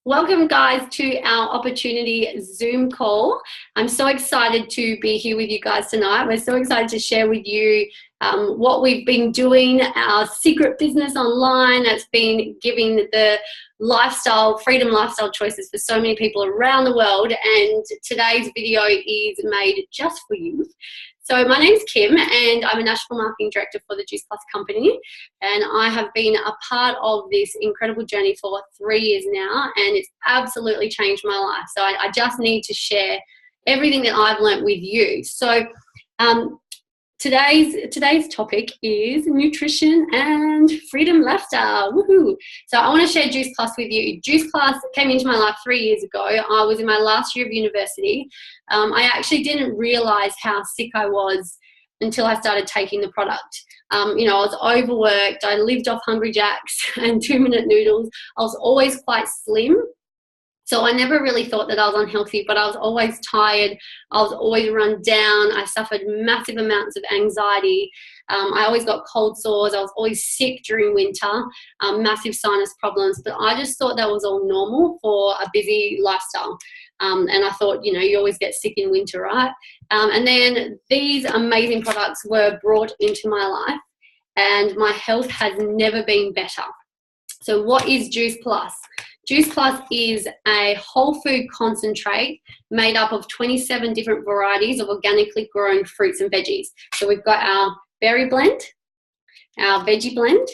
Welcome guys to our opportunity Zoom call. I'm so excited to be here with you guys tonight. We're so excited to share with you what we've been doing, our secret business online that's been giving the freedom lifestyle choices for so many people around the world. And today's video is made just for you. So my name's Kim and I'm a National Marketing Director for the Juice Plus company, and I have been a part of this incredible journey for 3 years now, and it's absolutely changed my life. So I just need to share everything that I've learned with you. So today's topic is nutrition and freedom lifestyle. Woohoo! So I want to share Juice Plus with you. Juice Plus came into my life 3 years ago. I was in my last year of university. I actually didn't realize how sick I was until I started taking the product. I was overworked. I lived off Hungry Jacks and 2-minute noodles. I was always quite slim. So I never really thought that I was unhealthy, but I was always tired. I was always run down. I suffered massive amounts of anxiety. I always got cold sores. I was always sick during winter, massive sinus problems. But I just thought that was all normal for a busy lifestyle. And I thought, you always get sick in winter, right? And then these amazing products were brought into my life, and my health has never been better. So what is Juice Plus? Juice Plus is a whole food concentrate made up of 27 different varieties of organically grown fruits and veggies. So we've got our berry blend, our veggie blend,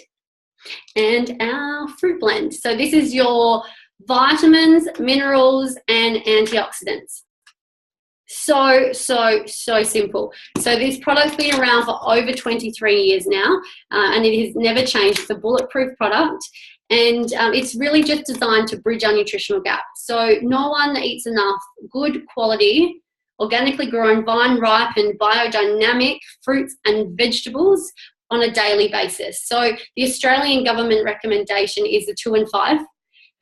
and our fruit blend. So this is your vitamins, minerals, and antioxidants. So simple. So this product's been around for over 23 years now, and it has never changed. It's a bulletproof product. And it's really just designed to bridge our nutritional gap. So no one eats enough good quality, organically grown, vine ripened, biodynamic fruits and vegetables on a daily basis. So the Australian government recommendation is the 2 and 5.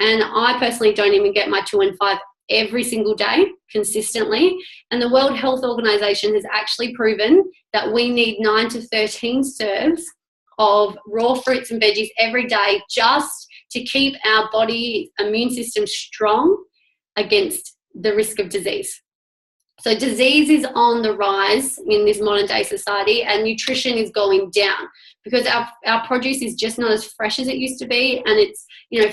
And I personally don't even get my 2 and 5 every single day consistently. And the World Health Organization has actually proven that we need 9 to 13 serves of raw fruits and veggies every day just to keep our body immune system strong against the risk of disease. So disease is on the rise in this modern day society, and nutrition is going down because our produce is just not as fresh as it used to be, and it's,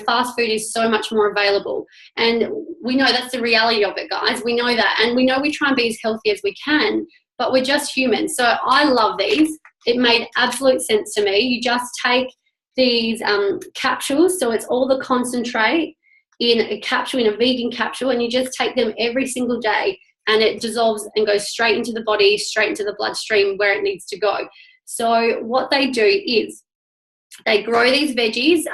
fast food is so much more available. And we know that's the reality of it, guys. We know that, and we know we try and be as healthy as we can, but we're just human. So I love these. It made absolute sense to me. You just take these capsules, so it's all the concentrate in a capsule, in a vegan capsule, and you just take them every single day, and it dissolves and goes straight into the body, straight into the bloodstream where it needs to go. So what they do is they grow these veggies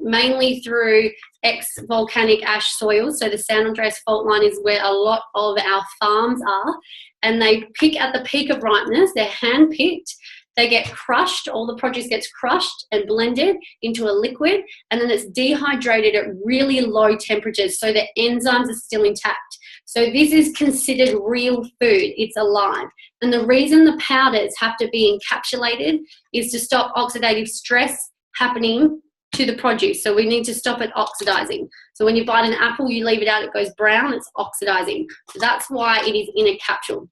mainly through ex-volcanic ash soils. So the San Andreas fault line is where a lot of our farms are, and they pick at the peak of ripeness. They're hand-picked. They get crushed, all the produce gets crushed and blended into a liquid, and then it's dehydrated at really low temperatures so the enzymes are still intact. So this is considered real food. It's alive. And the reason the powders have to be encapsulated is to stop oxidative stress happening to the produce. So we need to stop it oxidizing. So when you bite an apple, you leave it out, it goes brown, it's oxidizing. So that's why it is in a capsule.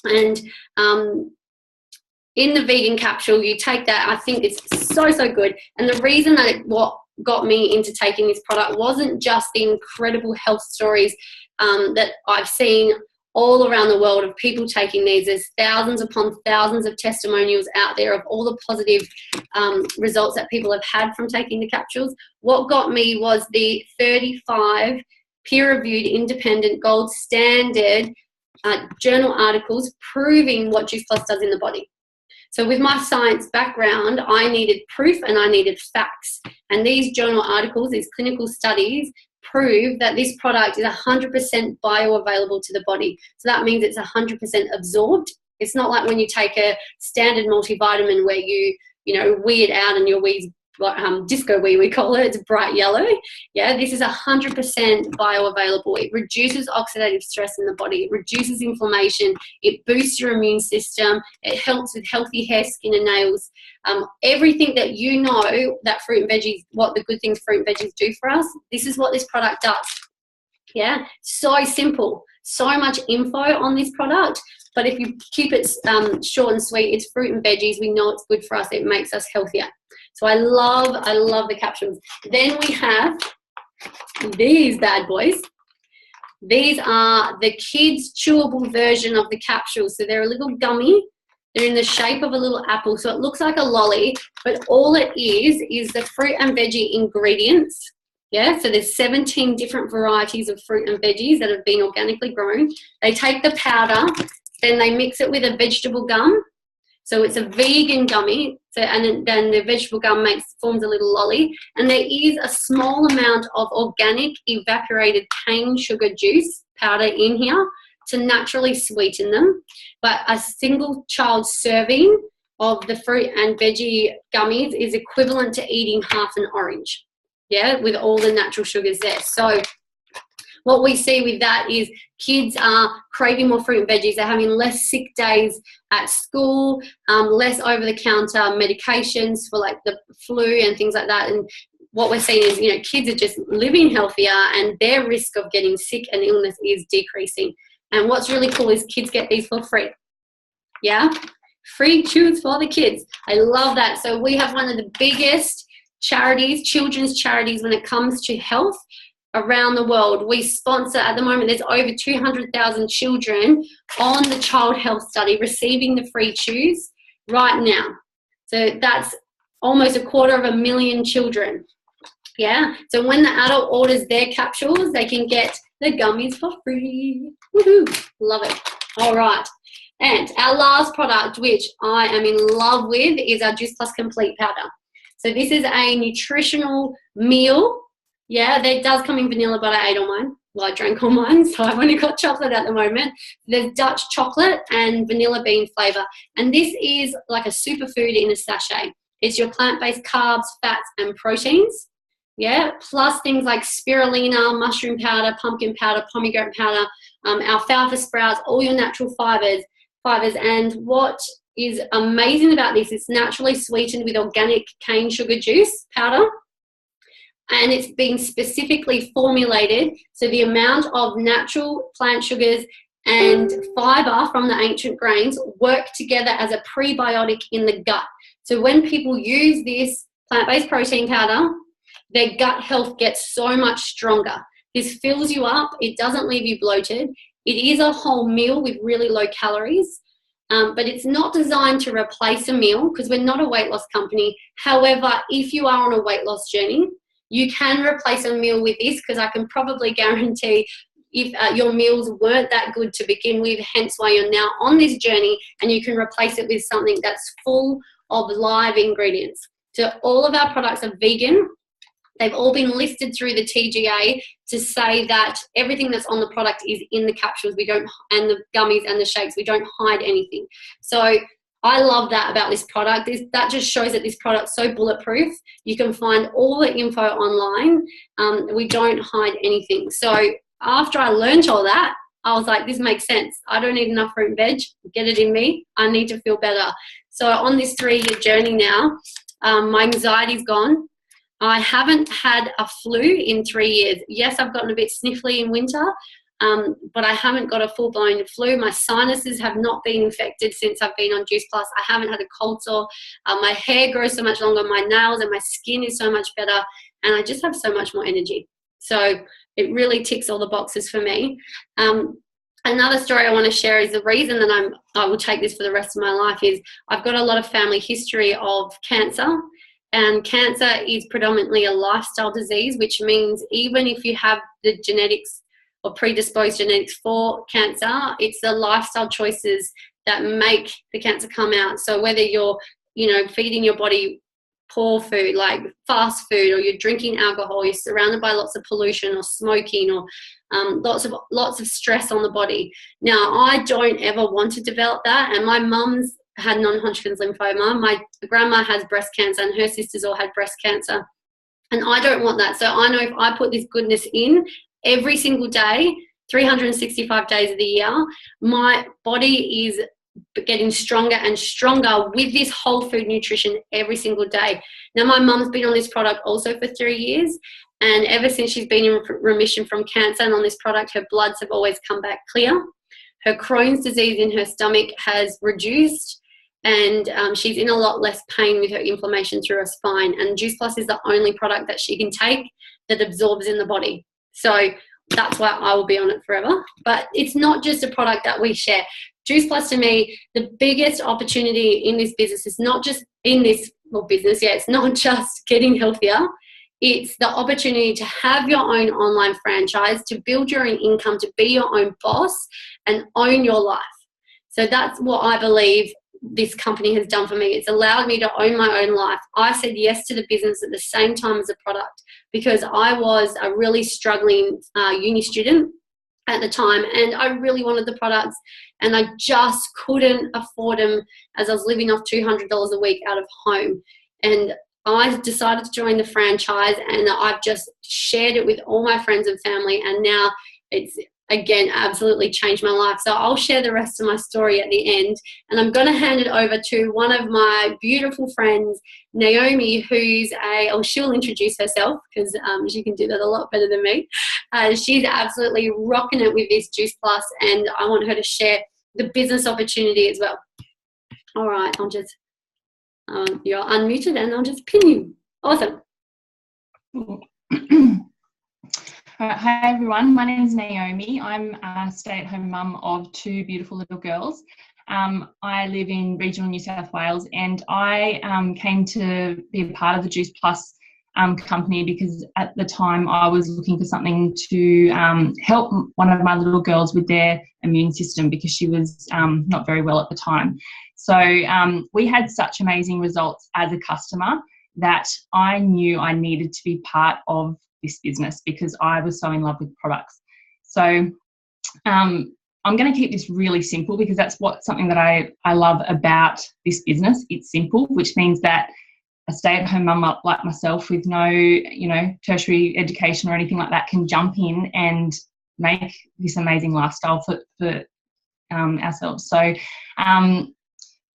And in the vegan capsule, you take that. I think it's so good. And the reason that what got me into taking this product wasn't just the incredible health stories that I've seen all around the world of people taking these. There's thousands upon thousands of testimonials out there of all the positive results that people have had from taking the capsules. What got me was the 35 peer-reviewed, independent, gold standard journal articles proving what Juice Plus does in the body. So with my science background, I needed proof and I needed facts. And these journal articles, these clinical studies, prove that this product is 100% bioavailable to the body. So that means it's 100% absorbed. It's not like when you take a standard multivitamin where you wee it out and your wee's disco wee, we call it. It's bright yellow. Yeah, this is 100% bioavailable. It reduces oxidative stress in the body. It reduces inflammation. It boosts your immune system. It helps with healthy hair, skin, and nails. Everything that you know that fruit and veggies, what the good things fruit and veggies do for us, this is what this product does. Yeah, so simple. So much info on this product. But if you keep it short and sweet, it's fruit and veggies. We know it's good for us. It makes us healthier. So I love the capsules. Then we have these bad boys. These are the kids' chewable version of the capsules. So they're a little gummy. They're in the shape of a little apple. So it looks like a lolly, but all it is the fruit and veggie ingredients. Yeah, so there's 17 different varieties of fruit and veggies that have been organically grown. They take the powder, then they mix it with a vegetable gum. So it's a vegan gummy, so, and then the vegetable gum forms a little lolly. And there is a small amount of organic evaporated cane sugar juice powder in here to naturally sweeten them. But a single child serving of the fruit and veggie gummies is equivalent to eating half an orange. Yeah, with all the natural sugars there. So what we see with that is kids are craving more fruit and veggies. They're having less sick days at school, less over-the-counter medications for like the flu and things like that. And what we're seeing is, kids are just living healthier and their risk of getting sick and illness is decreasing. And what's really cool is kids get these for free. Yeah, free chews for the kids. I love that. So we have one of the biggest charities, children's charities, when it comes to health around the world. We sponsor, at the moment, there's over 200,000 children on the child health study receiving the free chews right now. So that's almost 250,000 children. Yeah, so when the adult orders their capsules, they can get the gummies for free. Woohoo, love it. All right, and our last product, which I am in love with, is our Juice Plus Complete Powder. So this is a nutritional meal. Yeah, that does come in vanilla, but I ate all mine. Well, I drank all mine, so I've only got chocolate at the moment. There's Dutch chocolate and vanilla bean flavor. And this is like a superfood in a sachet. It's your plant-based carbs, fats, and proteins. Yeah, plus things like spirulina, mushroom powder, pumpkin powder, pomegranate powder, alfalfa sprouts, all your natural fibers. And what is amazing about this, it's naturally sweetened with organic cane sugar juice powder, and it's been specifically formulated so the amount of natural plant sugars and fiber from the ancient grains work together as a prebiotic in the gut. So when people use this plant-based protein powder, their gut health gets so much stronger. This fills you up. It doesn't leave you bloated. It is a whole meal with really low calories. But it's not designed to replace a meal because we're not a weight loss company. However, if you are on a weight loss journey, you can replace a meal with this, because I can probably guarantee if your meals weren't that good to begin with, hence why you're now on this journey, and you can replace it with something that's full of live ingredients. So all of our products are vegan. They've all been listed through the TGA to say that everything that's on the product is in the capsules. We don't, and the gummies and the shakes, we don't hide anything. So I love that about this product. That just shows that this product's so bulletproof. You can find all the info online. We don't hide anything. So after I learned all that, I was like, this makes sense. I don't need enough fruit and veg. Get it in me. I need to feel better. So on this 3-year journey now, my anxiety's gone. I haven't had a flu in 3 years. Yes, I've gotten a bit sniffly in winter, but I haven't got a full-blown flu. My sinuses have not been infected since I've been on Juice Plus. I haven't had a cold sore. My hair grows so much longer, my nails and my skin is so much better, and I just have so much more energy. So it really ticks all the boxes for me. Another story I want to share is the reason that I will take this for the rest of my life is I've got a lot of family history of cancer. And cancer is predominantly a lifestyle disease, which means even if you have the genetics or predisposed genetics for cancer, it's the lifestyle choices that make the cancer come out. So whether you're, feeding your body poor food like fast food, or you're drinking alcohol, you're surrounded by lots of pollution or smoking, or lots of stress on the body. Now, I don't ever want to develop that, and my mum's had non-Hodgkin's lymphoma. My grandma has breast cancer, and her sisters all had breast cancer. And I don't want that. So I know if I put this goodness in every single day, 365 days of the year, my body is getting stronger and stronger with this whole food nutrition every single day. Now, my mum's been on this product also for 3 years, and ever since she's been in remission from cancer and on this product, her bloods have always come back clear. Her Crohn's disease in her stomach has reduced, and she's in a lot less pain with her inflammation through her spine. And Juice Plus is the only product that she can take that absorbs in the body. So that's why I will be on it forever. But it's not just a product that we share. Juice Plus, to me, the biggest opportunity in this business is not just in this business. Yeah, it's not just getting healthier. It's the opportunity to have your own online franchise, to build your own income, to be your own boss and own your life. So that's what I believe this company has done for me. It's allowed me to own my own life. I said yes to the business at the same time as the product because I was a really struggling uni student at the time, and I really wanted the products, and I just couldn't afford them as I was living off $200 a week out of home. And I decided to join the franchise, and I've just shared it with all my friends and family, and now it's, again, absolutely changed my life. So I'll share the rest of my story at the end, and I'm going to hand it over to one of my beautiful friends, Naomi, she'll introduce herself because she can do that a lot better than me. She's absolutely rocking it with this Juice Plus, and I want her to share the business opportunity as well. All right, I'll just, you're unmuted, and I'll just pin you. Awesome. Hi everyone, my name is Naomi. I'm a stay-at-home mum of 2 beautiful little girls. I live in regional New South Wales, and I came to be a part of the Juice Plus company because at the time I was looking for something to help one of my little girls with their immune system because she was not very well at the time. So we had such amazing results as a customer that I knew I needed to be part of this business because I was so in love with products. So I'm going to keep this really simple because that's something that I love about this business. It's simple, which means that a stay-at-home mum like myself with no, tertiary education or anything like that can jump in and make this amazing lifestyle for ourselves. So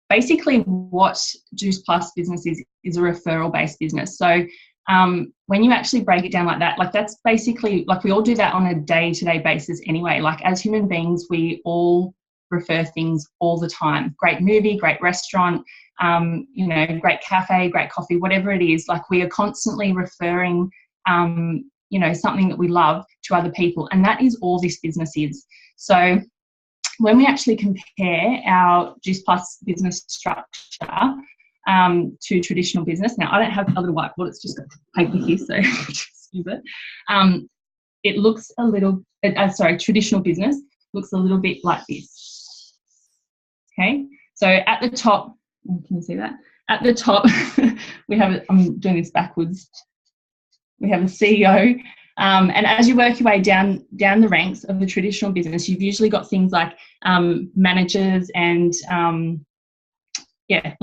basically what Juice Plus business is a referral-based business. So when you actually break it down like that, like that's basically, like we all do that on a day-to-day basis anyway. Like as human beings, we all refer things all the time. Great movie, great restaurant, great cafe, great coffee, whatever it is. Like we are constantly referring, something that we love to other people. And that is all this business is. So when we actually compare our Juice Plus business structure to traditional business. Now, I don't have a little whiteboard, it's just got paper here, so just use it. It looks a little, traditional business looks a little bit like this. Okay, so at the top, can you see that? At the top, we have, I'm doing this backwards, we have a CEO. And as you work your way down the ranks of the traditional business, you've usually got things like managers and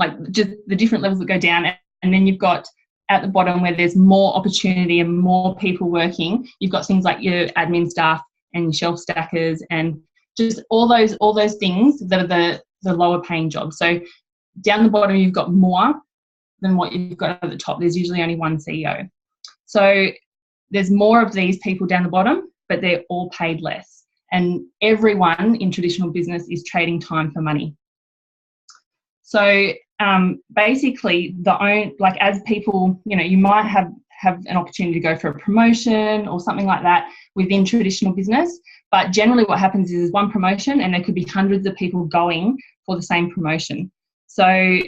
like just the different levels that go down. And then you've got at the bottom where there's more opportunity and more people working, you've got things like your admin staff and your shelf stackers and just all those things that are the lower paying jobs. So down the bottom, you've got more than what you've got at the top. There's usually only one CEO. So there's more of these people down the bottom, but they're all paid less. And everyone in traditional business is trading time for money. So basically, as people, you might have an opportunity to go for a promotion or something like that within traditional business. But generally what happens is one promotion and there could be hundreds of people going for the same promotion. So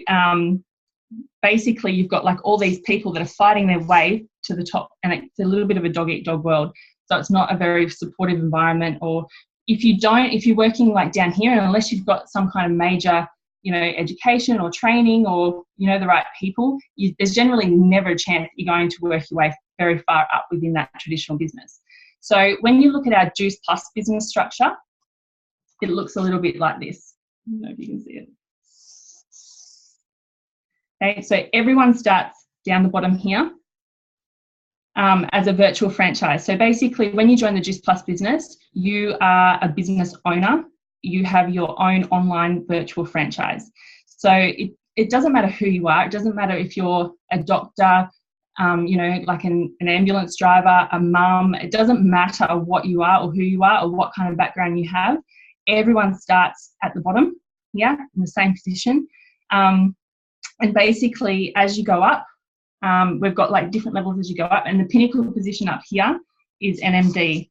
basically you've got like all these people that are fighting their way to the top, and it's a little bit of a dog-eat-dog world. So it's not a very supportive environment. Or if you're working like down here, and unless you've got some kind of major education or training or, the right people, there's generally never a chance that you're going to work your way very far up within that traditional business. So when you look at our Juice Plus business structure, it looks a little bit like this. I don't know if you can see it. Okay, so everyone starts down the bottom here as a virtual franchise. So basically, when you join the Juice Plus business, you are a business owner. You have your own online virtual franchise. So it doesn't matter who you are. It doesn't matter if you're a doctor, like an ambulance driver, a mum. It doesn't matter what you are or who you are or what kind of background you have. Everyone starts at the bottom here in the same position. And basically, as you go up, we've got like different levels as you go up, and the pinnacle position up here is NMD.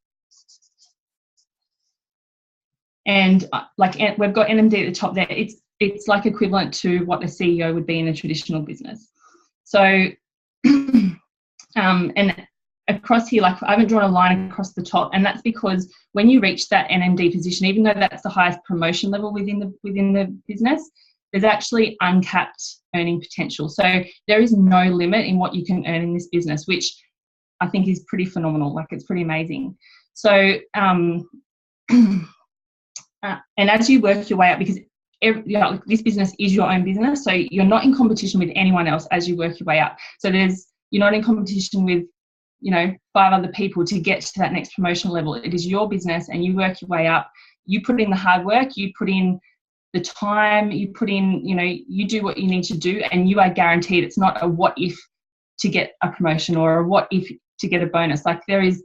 And we've got NMD at the top there. It's like equivalent to what a CEO would be in a traditional business. So, and across here, like I haven't drawn a line across the top, and that's because when you reach that NMD position, even though that's the highest promotion level within the business, there's actually uncapped earning potential. So there is no limit in what you can earn in this business, which I think is pretty phenomenal. Like it's pretty amazing. So, and as you work your way up, because this business is your own business, so you're not in competition with anyone else as you work your way up. So you're not in competition with 5 other people to get to that next promotion level. It is your business, and you work your way up. You put in the hard work, you put in the time, you put in, you do what you need to do, and you are guaranteed. It's not a what if to get a promotion or a what if to get a bonus. Like there is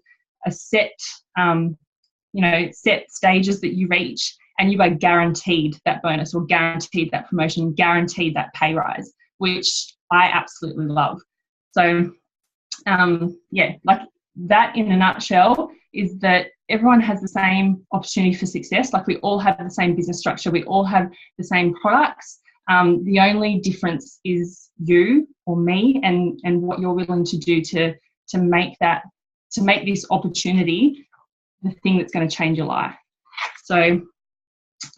a set, set stages that you reach, and you are guaranteed that bonus or guaranteed that promotion, guaranteed that pay rise, which I absolutely love. So, like that in a nutshell is that everyone has the same opportunity for success. Like we all have the same business structure. We all have the same products. The only difference is you or me and what you're willing to do to make this opportunity the thing that's going to change your life. So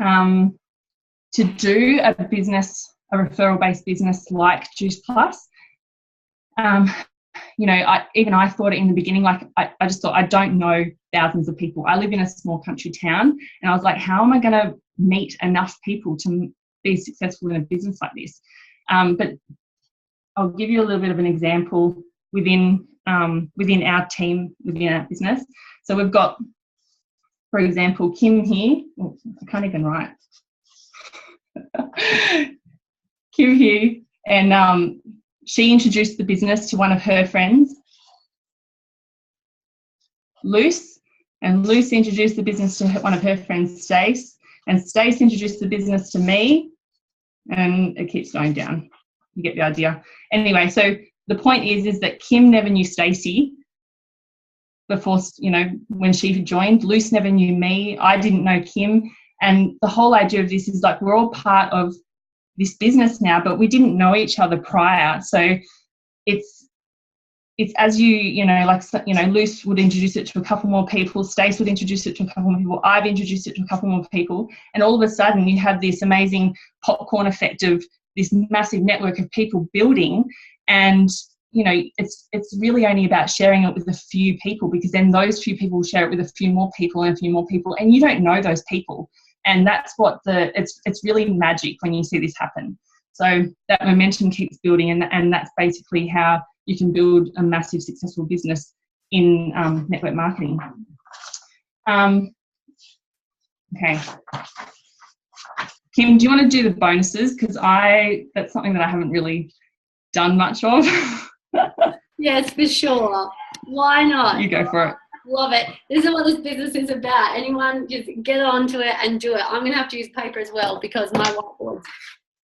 to do a referral-based business like Juice Plus, I thought it in the beginning, like I just thought, I don't know thousands of people. I live in a small country town, and I was like, how am I going to meet enough people to be successful in a business like this? But I'll give you a little bit of an example within our team, within our business. So we've got, for example, Kim here. Oh, I can't even write. Kim here, and she introduced the business to one of her friends, Luce, and Luce introduced the business to one of her friends, Stace, and Stace introduced the business to me, and it keeps going down. You get the idea. Anyway, so the point is that Kim never knew Stacey before, when she joined. Luce never knew me. I didn't know Kim. And the whole idea of this is like we're all part of this business now, but we didn't know each other prior. So it's as Luce would introduce it to a couple more people, Stace would introduce it to a couple more people, I've introduced it to a couple more people, and all of a sudden you have this amazing popcorn effect of this massive network of people building. And it's really only about sharing it with a few people, because then those few people share it with a few more people and a few more people, and you don't know those people. And that's what it's really magic when you see this happen. So that momentum keeps building, and that's basically how you can build a massive successful business in network marketing. Okay. Kim, do you want to do the bonuses? Because that's something that I haven't really done much of. Yes, for sure. Why not? You go for it. Love it. This is what this business is about. Anyone just get onto it and do it. I'm going to have to use paper as well because my whiteboard's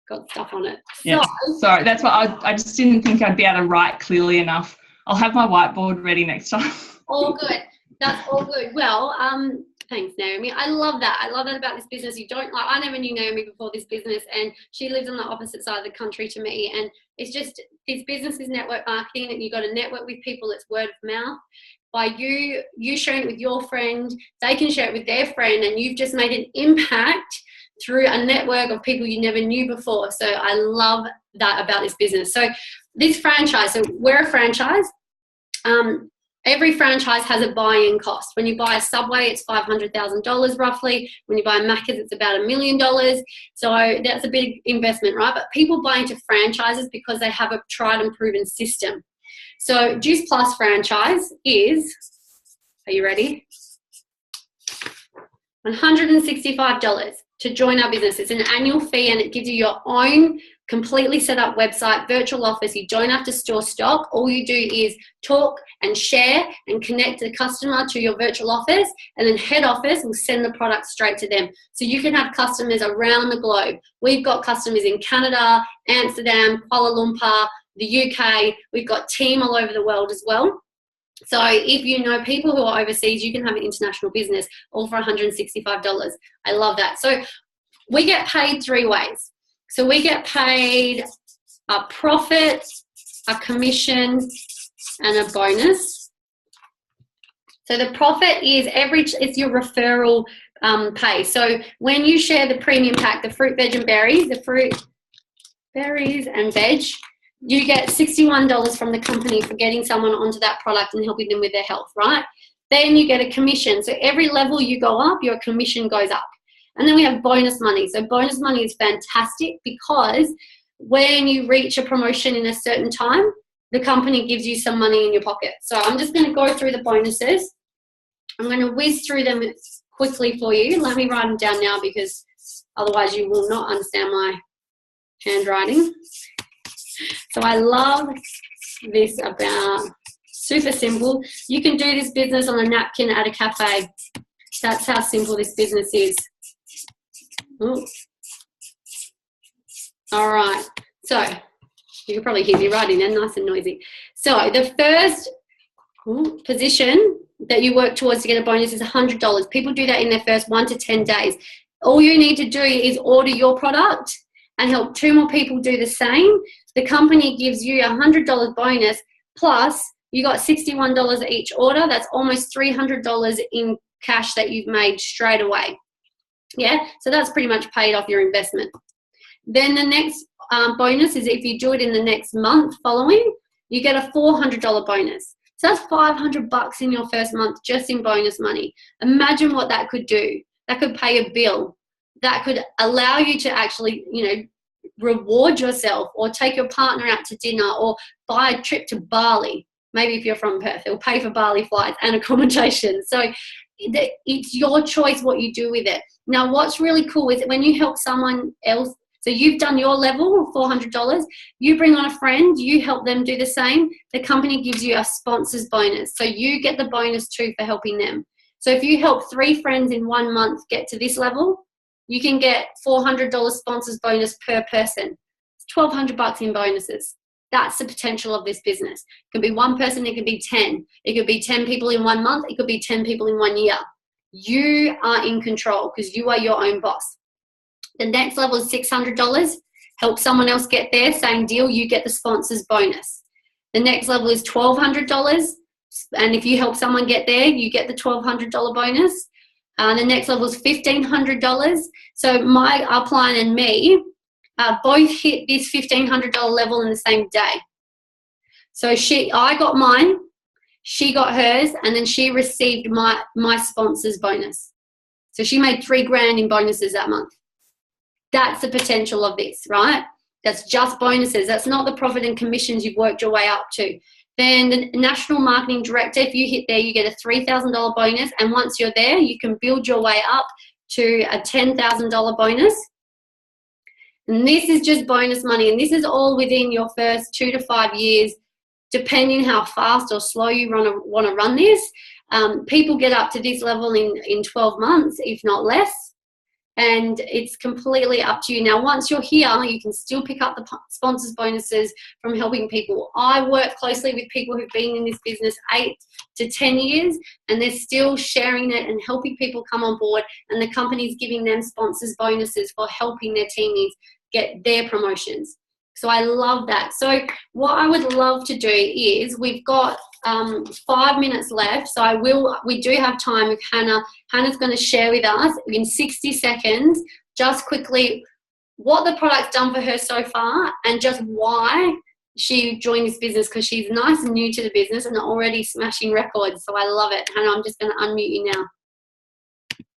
got stuff on it. Yeah. Sorry, that's what I just didn't think I'd be able to write clearly enough. I'll have my whiteboard ready next time. All good. That's all good. Well, thanks, Naomi. I love that. I love that about this business. I never knew Naomi before this business, and she lives on the opposite side of the country to me. And it's just, this business is network marketing, and you've got to network with people. It's word of mouth. By you sharing it with your friend, they can share it with their friend, and you've just made an impact through a network of people you never knew before. So I love that about this business. So this franchise, so we're a franchise. Every franchise has a buy-in cost. When you buy a Subway, it's $500,000 roughly. When you buy a Macca's, it's about $1 million. So that's a big investment, right? But people buy into franchises because they have a tried and proven system. So Juice Plus franchise is, are you ready? $165 to join our business. It's an annual fee and it gives you your own completely set up website, virtual office. You don't have to store stock. All you do is talk and share and connect the customer to your virtual office, and then head office will send the product straight to them. So you can have customers around the globe. We've got customers in Canada, Amsterdam, Kuala Lumpur, the UK. We've got team all over the world as well. So if you know people who are overseas, you can have an international business all for $165. I love that. So we get paid 3 ways. So we get paid a profit, a commission, and a bonus. So the profit is it's your referral pay. So when you share the premium pack, the fruit, veg, and berries, the fruit, berries, and veg, you get $61 from the company for getting someone onto that product and helping them with their health, right? Then you get a commission. So every level you go up, your commission goes up. And then we have bonus money. So bonus money is fantastic because when you reach a promotion in a certain time, the company gives you some money in your pocket. So I'm just going to go through the bonuses. I'm going to whiz through them quickly for you. Let me write them down now because otherwise you will not understand my handwriting. So I love this about super simple. You can do this business on a napkin at a cafe. That's how simple this business is. Ooh. All right. So you can probably hear me writing there, nice and noisy. So the first position that you work towards to get a bonus is $100. People do that in their first 1 to 10 days. All you need to do is order your product and help 2 more people do the same. The company gives you a $100 bonus plus you got $61 each order. That's almost $300 in cash that you've made straight away. Yeah, so that's pretty much paid off your investment. Then the next bonus is if you do it in the next month following, you get a $400 bonus. So that's $500 in your first month just in bonus money. Imagine what that could do. That could pay a bill. That could allow you to actually, reward yourself or take your partner out to dinner or buy a trip to Bali. Maybe if you're from Perth, it'll pay for Bali flights and accommodation. So it's your choice what you do with it. Now, what's really cool is when you help someone else, so you've done your level, $400, you bring on a friend, you help them do the same, the company gives you a sponsor's bonus. So you get the bonus too for helping them. So if you help 3 friends in 1 month get to this level, you can get $400 sponsors bonus per person. It's $1,200 in bonuses. That's the potential of this business. It could be 1 person, it could be 10. It could be 10 people in 1 month, it could be 10 people in 1 year. You are in control because you are your own boss. The next level is $600. Help someone else get there, same deal, you get the sponsors bonus. The next level is $1,200. And if you help someone get there, you get the $1,200 bonus. The next level is $1,500. So my upline and me both hit this $1,500 level in the same day. So I got mine, she got hers, and then she received my sponsor's bonus. So she made $3,000 in bonuses that month. That's the potential of this, right? That's just bonuses. That's not the profit and commissions you've worked your way up to. Then the national marketing director, if you hit there, you get a $3,000 bonus. And once you're there, you can build your way up to a $10,000 bonus. And this is just bonus money. And this is all within your first 2 to 5 years, depending how fast or slow you want to run this. People get up to this level in 12 months, if not less. And it's completely up to you. Now, once you're here, you can still pick up the sponsors bonuses from helping people. I work closely with people who've been in this business 8 to 10 years, and they're still sharing it and helping people come on board, and the company's giving them sponsors bonuses for helping their teamies get their promotions. So I love that. So what I would love to do is, we've got 5 minutes left. So we do have time with Hannah. Hannah's going to share with us in 60 seconds, just quickly, what the product's done for her so far and just why she joined this business because she's nice and new to the business and already smashing records. So I love it. Hannah, I'm just going to unmute you now.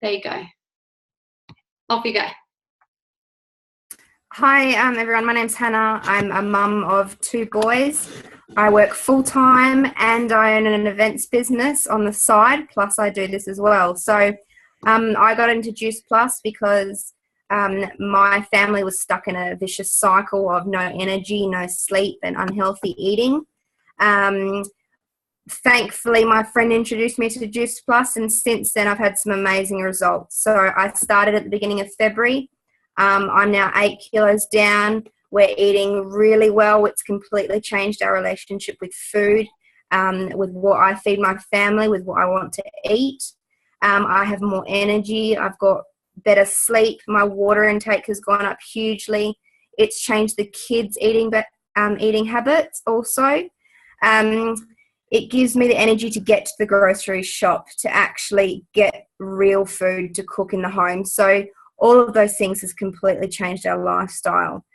There you go. Off you go. Hi, everyone. My name's Hannah. I'm a mum of 2 boys. I work full-time and I own an events business on the side, plus I do this as well. So I got into Juice Plus because my family was stuck in a vicious cycle of no energy, no sleep, and unhealthy eating. Thankfully, my friend introduced me to Juice Plus, and since then I've had some amazing results. So I started at the beginning of February. I'm now 8 kilos down. We're eating really well. It's completely changed our relationship with food, with what I feed my family, with what I want to eat. I have more energy. I've got better sleep. My water intake has gone up hugely. It's changed the kids' eating habits also. It gives me the energy to get to the grocery shop, to actually get real food to cook in the home. So all of those things has completely changed our lifestyle.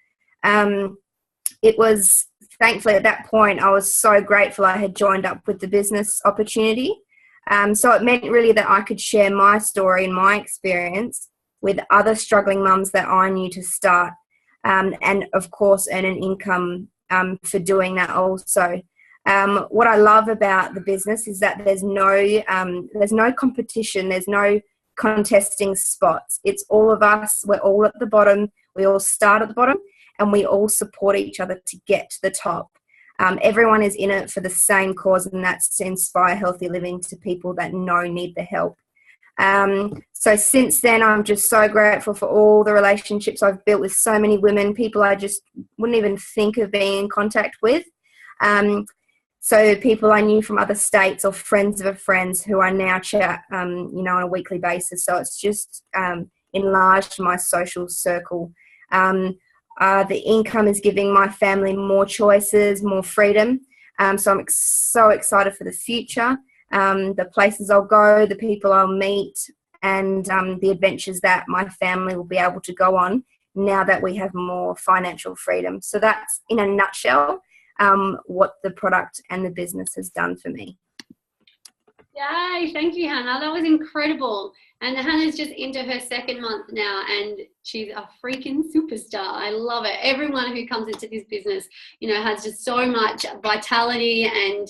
It was, thankfully at that point, I was so grateful I had joined up with the business opportunity. So it meant really that I could share my story and my experience with other struggling mums that I knew to start, and of course earn an income for doing that also. What I love about the business is that there's no competition, there's no contesting spots. It's all of us, we're all at the bottom, we all start at the bottom, and we all support each other to get to the top. Everyone is in it for the same cause, and that's to inspire healthy living to people that need the help. So since then, I'm just so grateful for all the relationships I've built with so many women, people I just wouldn't even think of being in contact with. So people I knew from other states or friends of a friends who I now chat, on a weekly basis. So it's just enlarged my social circle. The income is giving my family more choices, more freedom. So I'm so excited for the future, the places I'll go, the people I'll meet, and the adventures that my family will be able to go on now that we have more financial freedom. So that's, in a nutshell, what the product and the business has done for me. Yay, thank you, Hannah. That was incredible. And Hannah's just into her 2nd month now, and she's a freaking superstar. I love it. Everyone who comes into this business, has just so much vitality and,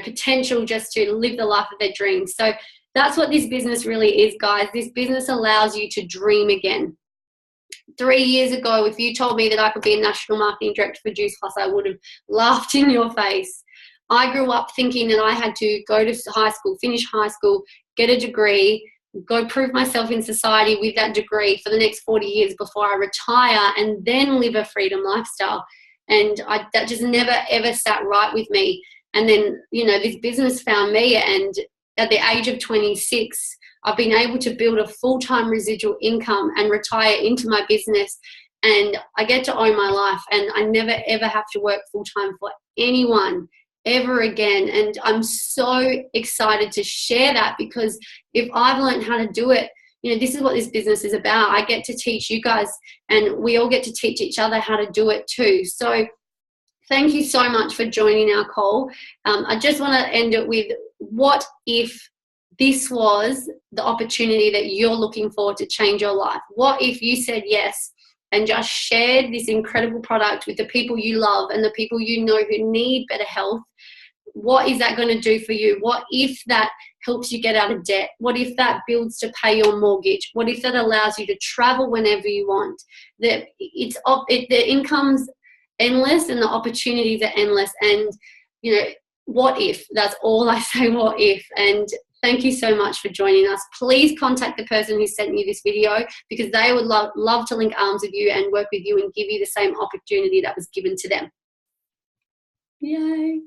potential just to live the life of their dreams. So that's what this business really is, guys. This business allows you to dream again. 3 years ago, if you told me that I could be a national marketing director for Juice Plus, I would have laughed in your face. I grew up thinking that I had to go to high school, finish high school, get a degree, go prove myself in society with that degree for the next 40 years before I retire and then live a freedom lifestyle. And that just never, ever sat right with me. And then, this business found me, and at the age of 26, I've been able to build a full-time residual income and retire into my business, and I get to own my life, and I never ever have to work full-time for anyone ever again. And I'm so excited to share that, because if I've learned how to do it, this is what this business is about. I get to teach you guys, and we all get to teach each other how to do it too. So thank you so much for joining our call. I just want to end it with, what if this was the opportunity that you're looking for to change your life? What if you said yes and just shared this incredible product with the people you love and the people who need better health? What is that going to do for you? What if that helps you get out of debt? What if that builds to pay your mortgage? What if that allows you to travel whenever you want? The income's endless and the opportunities are endless. And, what if? That's all I say, what if? And thank you so much for joining us. Please contact the person who sent you this video, because they would love to link arms with you and work with you and give you the same opportunity that was given to them. Yay.